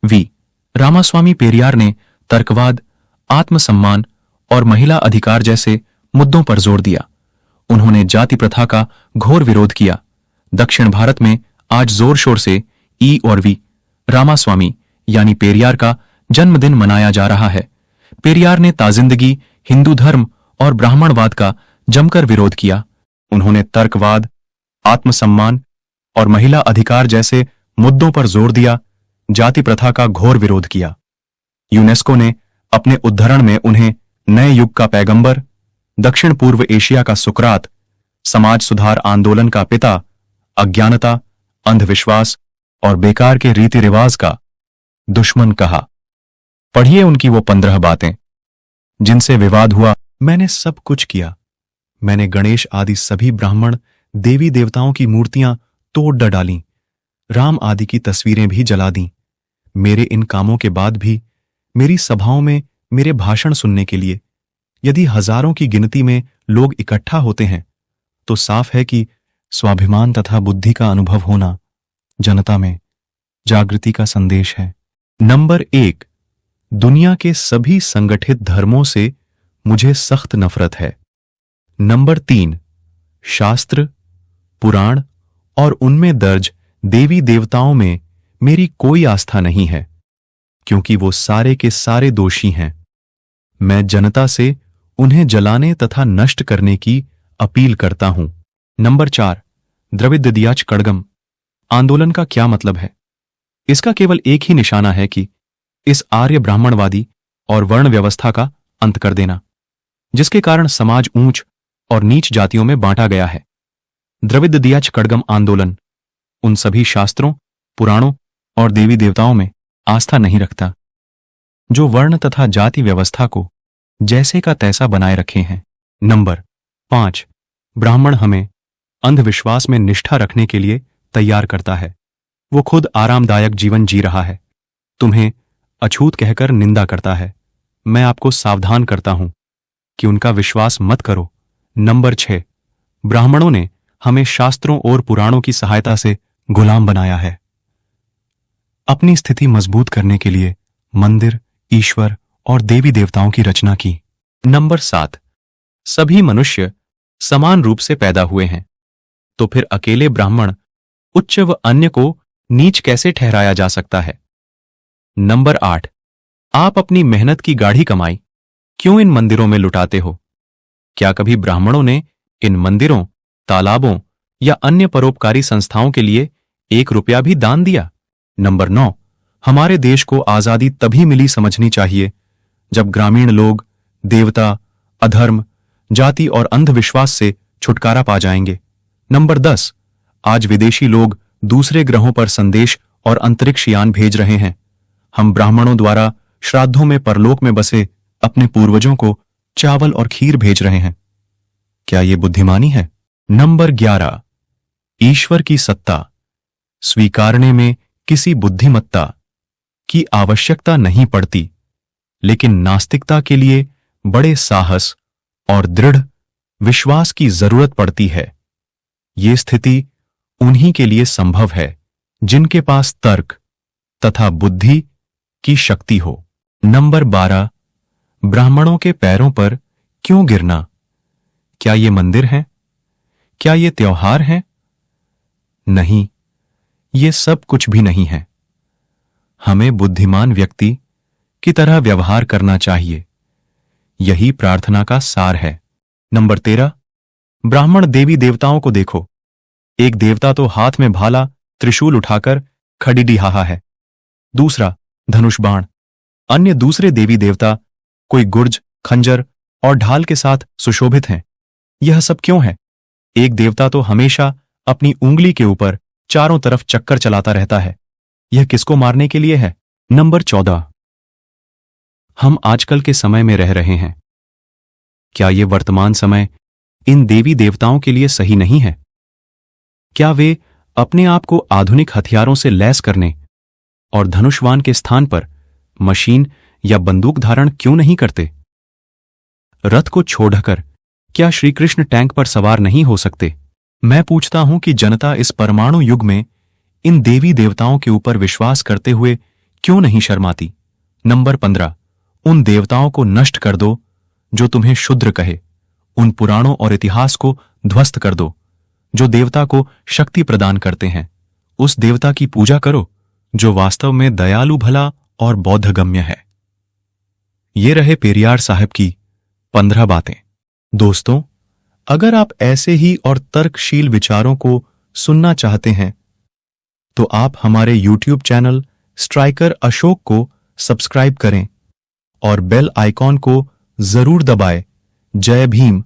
We Ramaswamy Periyar ने तर्कवाद, आत्मसम्मान और महिला अधिकार जैसे मुद्दों पर जोर दिया। उन्होंने जाति प्रथा का घोर विरोध किया। दक्षिण भारत में आज जोर शोर से ई और वी रामास्वामी यानी पेरियार का जन्मदिन मनाया जा रहा है। पेरियार ने ताजिंदगी, हिंदू धर्म और ब्राह्मणवाद का जमकर विरोध किया। उन्होंने तर्कवाद, आत्मसम्मान और महिला अधिकार जैसे मुद्दों पर जोर दिया, जाति प्रथा का घोर विरोध किया। यूनेस्को ने अपने उद्धरण में उन्हें नए युग का पैगंबर, दक्षिण पूर्व एशिया का सुकरात, समाज सुधार आंदोलन का पिता, अज्ञानता, अंधविश्वास और बेकार के रीति रिवाज का दुश्मन कहा। पढ़िए उनकी वो 15 बातें जिनसे विवाद हुआ। मैंने सब कुछ किया। मैंने गणेश आदि सभी ब्राह्मण देवी देवताओं की मूर्तियां तोड़ डालीं, राम आदि की तस्वीरें भी जला दी। मेरे इन कामों के बाद भी मेरी सभाओं में मेरे भाषण सुनने के लिए यदि हजारों की गिनती में लोग इकट्ठा होते हैं तो साफ है कि स्वाभिमान तथा बुद्धि का अनुभव होना जनता में जागृति का संदेश है। नंबर 1, दुनिया के सभी संगठित धर्मों से मुझे सख्त नफरत है। नंबर 3, शास्त्र, पुराण और उनमें दर्ज देवी देवताओं में मेरी कोई आस्था नहीं है, क्योंकि वो सारे के सारे दोषी हैं। मैं जनता से उन्हें जलाने तथा नष्ट करने की अपील करता हूं। नंबर 4, द्रविड़ दियाच कड़गम आंदोलन का क्या मतलब है? इसका केवल एक ही निशाना है कि इस आर्य ब्राह्मणवादी और वर्ण व्यवस्था का अंत कर देना, जिसके कारण समाज ऊंच और नीच जातियों में बांटा गया है। द्रविड़ दियाच कड़गम आंदोलन उन सभी शास्त्रों, पुराणों और देवी देवताओं में आस्था नहीं रखता जो वर्ण तथा जाति व्यवस्था को जैसे का तैसा बनाए रखे हैं। नंबर 5, ब्राह्मण हमें अंधविश्वास में निष्ठा रखने के लिए तैयार करता है। वो खुद आरामदायक जीवन जी रहा है, तुम्हें अछूत कहकर निंदा करता है। मैं आपको सावधान करता हूं कि उनका विश्वास मत करो। नंबर 6, ब्राह्मणों ने हमें शास्त्रों और पुराणों की सहायता से गुलाम बनाया है। अपनी स्थिति मजबूत करने के लिए मंदिर, ईश्वर और देवी देवताओं की रचना की। नंबर 7, सभी मनुष्य समान रूप से पैदा हुए हैं, तो फिर अकेले ब्राह्मण उच्च व अन्य को नीच कैसे ठहराया जा सकता है? नंबर 8, आप अपनी मेहनत की गाढ़ी कमाई क्यों इन मंदिरों में लुटाते हो? क्या कभी ब्राह्मणों ने इन मंदिरों, तालाबों या अन्य परोपकारी संस्थाओं के लिए 1 रुपया भी दान दिया? नंबर 9, हमारे देश को आजादी तभी मिली समझनी चाहिए जब ग्रामीण लोग देवता, अधर्म, जाति और अंधविश्वास से छुटकारा पा जाएंगे। नंबर 10, आज विदेशी लोग दूसरे ग्रहों पर संदेश और अंतरिक्ष यान भेज रहे हैं। हम ब्राह्मणों द्वारा श्राद्धों में परलोक में बसे अपने पूर्वजों को चावल और खीर भेज रहे हैं। क्या ये बुद्धिमानी है? नंबर 11, ईश्वर की सत्ता स्वीकारने में किसी बुद्धिमत्ता की आवश्यकता नहीं पड़ती, लेकिन नास्तिकता के लिए बड़े साहस और दृढ़ विश्वास की जरूरत पड़ती है। ये स्थिति उन्हीं के लिए संभव है जिनके पास तर्क तथा बुद्धि की शक्ति हो। नंबर 12, ब्राह्मणों के पैरों पर क्यों गिरना? क्या ये मंदिर हैं? क्या ये त्योहार हैं? नहीं, ये सब कुछ भी नहीं है। हमें बुद्धिमान व्यक्ति की तरह व्यवहार करना चाहिए। यही प्रार्थना का सार है। नंबर 13, ब्राह्मण देवी देवताओं को देखो। एक देवता तो हाथ में भाला त्रिशूल उठाकर खड़ीडिहाहा है, दूसरा धनुष बाण। अन्य दूसरे देवी देवता कोई गुर्ज, खंजर और ढाल के साथ सुशोभित हैं। यह सब क्यों है? एक देवता तो हमेशा अपनी उंगली के ऊपर चारों तरफ चक्कर चलाता रहता है। यह किसको मारने के लिए है? नंबर 14, हम आजकल के समय में रह रहे हैं। क्या ये वर्तमान समय इन देवी देवताओं के लिए सही नहीं है? क्या वे अपने आप को आधुनिक हथियारों से लैस करने और धनुष्वान के स्थान पर मशीन या बंदूक धारण क्यों नहीं करते? रथ को छोड़कर क्या श्री कृष्ण टैंक पर सवार नहीं हो सकते? मैं पूछता हूं कि जनता इस परमाणु युग में इन देवी देवताओं के ऊपर विश्वास करते हुए क्यों नहीं शर्माती? नंबर 15, उन देवताओं को नष्ट कर दो जो तुम्हें शूद्र कहे। उन पुराणों और इतिहास को ध्वस्त कर दो जो देवता को शक्ति प्रदान करते हैं। उस देवता की पूजा करो जो वास्तव में दयालु, भला और बौद्धगम्य है। ये रहे पेरियार साहब की 15 बातें। दोस्तों, अगर आप ऐसे ही और तर्कशील विचारों को सुनना चाहते हैं तो आप हमारे YouTube चैनल स्ट्राइकर अशोक को सब्सक्राइब करें और बेल आइकॉन को जरूर दबाएं। जय भीम।